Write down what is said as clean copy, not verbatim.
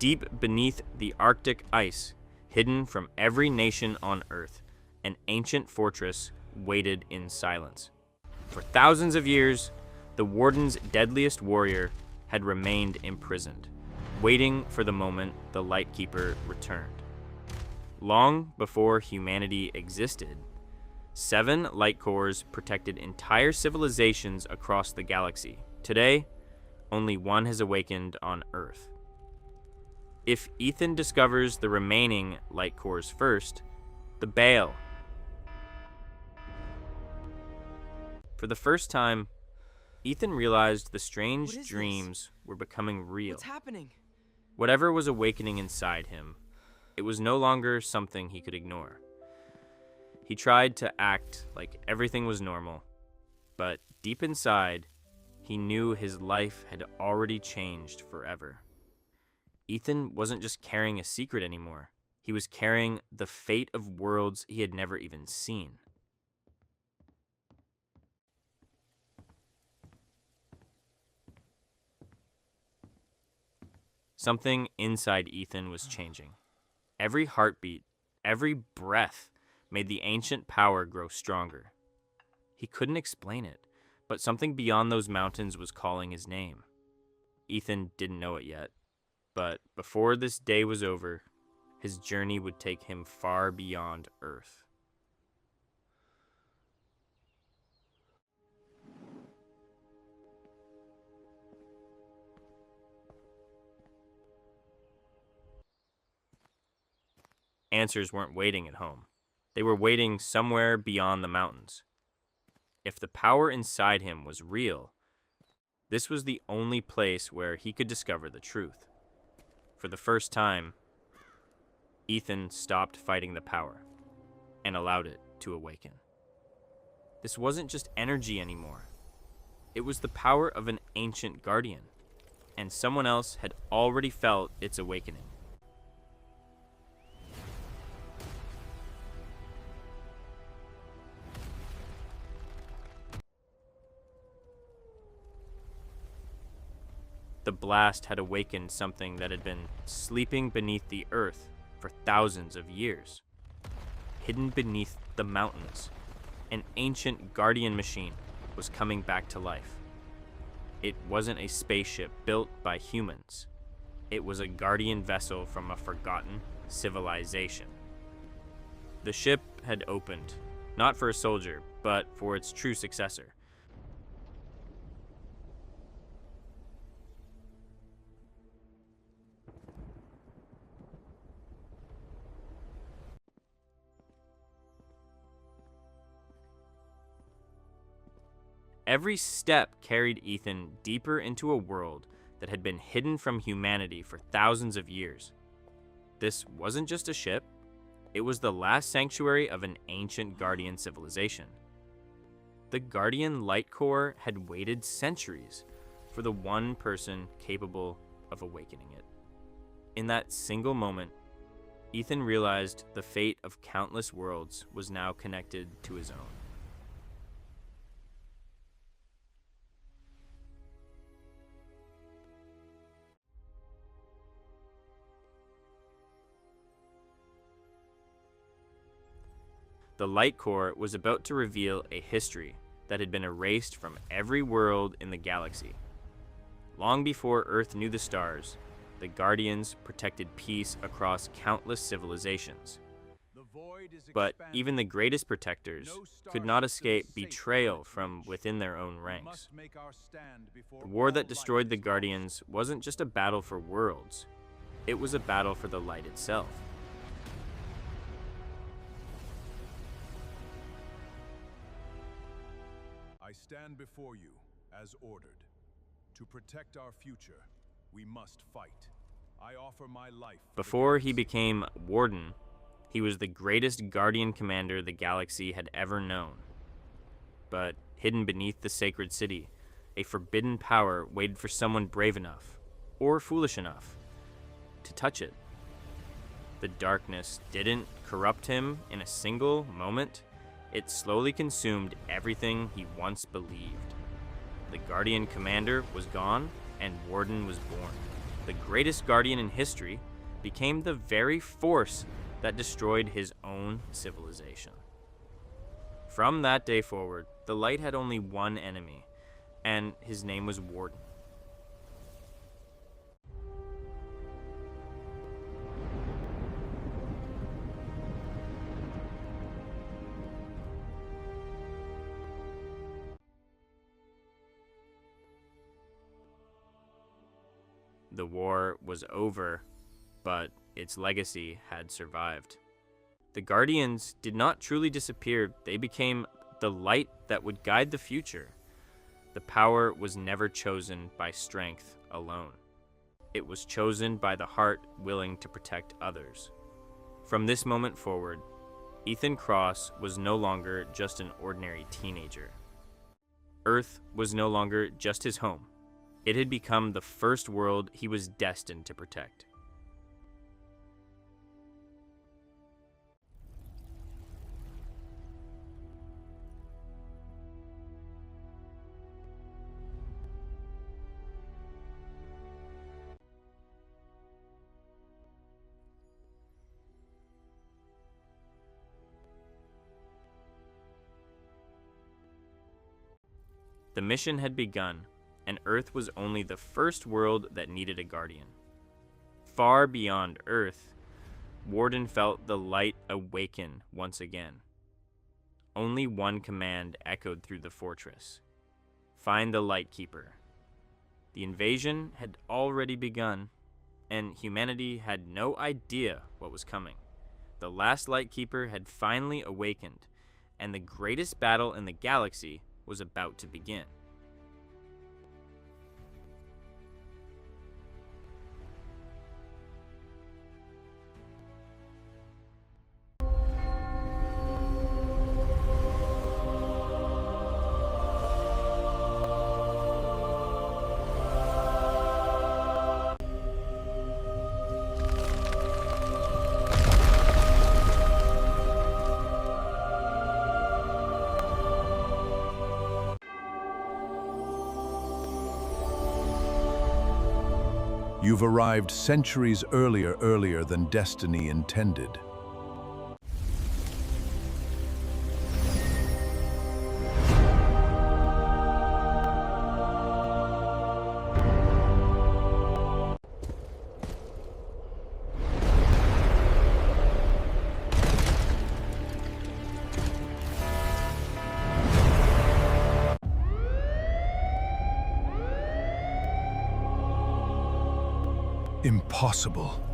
Deep beneath the Arctic ice, hidden from every nation on Earth, an ancient fortress waited in silence. For thousands of years, the Warden's deadliest warrior had remained imprisoned, waiting for the moment the Lightkeeper returned. Long before humanity existed, 7 light cores protected entire civilizations across the galaxy. Today, only one has awakened on Earth. If Ethan discovers the remaining light cores first, the bail. For the first time, Ethan realized the strange dreams were becoming real. What's happening? Whatever was awakening inside him, it was no longer something he could ignore. He tried to act like everything was normal, but deep inside, he knew his life had already changed forever. Ethan wasn't just carrying a secret anymore. He was carrying the fate of worlds he had never even seen. Something inside Ethan was changing. Every heartbeat, every breath made the ancient power grow stronger. He couldn't explain it, but something beyond those mountains was calling his name. Ethan didn't know it yet, but before this day was over, his journey would take him far beyond Earth. Answers weren't waiting at home. They were waiting somewhere beyond the mountains. If the power inside him was real, this was the only place where he could discover the truth. For the first time, Ethan stopped fighting the power and allowed it to awaken. This wasn't just energy anymore. It was the power of an ancient guardian, and someone else had already felt its awakening. The blast had awakened something that had been sleeping beneath the earth for thousands of years. Hidden beneath the mountains, an ancient guardian machine was coming back to life. It wasn't a spaceship built by humans. It was a guardian vessel from a forgotten civilization. The ship had opened, not for a soldier, but for its true successor. Every step carried Ethan deeper into a world that had been hidden from humanity for thousands of years. This wasn't just a ship, it was the last sanctuary of an ancient Guardian civilization. The Guardian Light Core had waited centuries for the one person capable of awakening it. In that single moment, Ethan realized the fate of countless worlds was now connected to his own. The Light Core was about to reveal a history that had been erased from every world in the galaxy. Long before Earth knew the stars, the Guardians protected peace across countless civilizations. But even the greatest protectors could not escape betrayal from within their own ranks. The war that destroyed the Guardians wasn't just a battle for worlds, it was a battle for the light itself. I stand before you, as ordered. To protect our future, we must fight. I offer my life. Before he became Warden, he was the greatest Guardian commander the galaxy had ever known. But hidden beneath the sacred city, a forbidden power waited for someone brave enough, or foolish enough, to touch it. The darkness didn't corrupt him in a single moment. It slowly consumed everything he once believed. The Guardian commander was gone, and Warden was born. the greatest guardian in history, became the very force that destroyed his own civilization. From that day forward, the light had only one enemy, and his name was Warden. The war was over, but its legacy had survived. The Guardians did not truly disappear, they became the light that would guide the future. The power was never chosen by strength alone. It was chosen by the heart willing to protect others. From this moment forward, Ethan Cross was no longer just an ordinary teenager. Earth was no longer just his home. It had become the first world he was destined to protect. The mission had begun, and Earth was only the first world that needed a guardian. Far beyond Earth, Warden felt the light awaken once again. Only one command echoed through the fortress: find the Lightkeeper. The invasion had already begun, and humanity had no idea what was coming. The last Lightkeeper had finally awakened, and the greatest battle in the galaxy was about to begin. You've arrived centuries earlier than destiny intended. Impossible.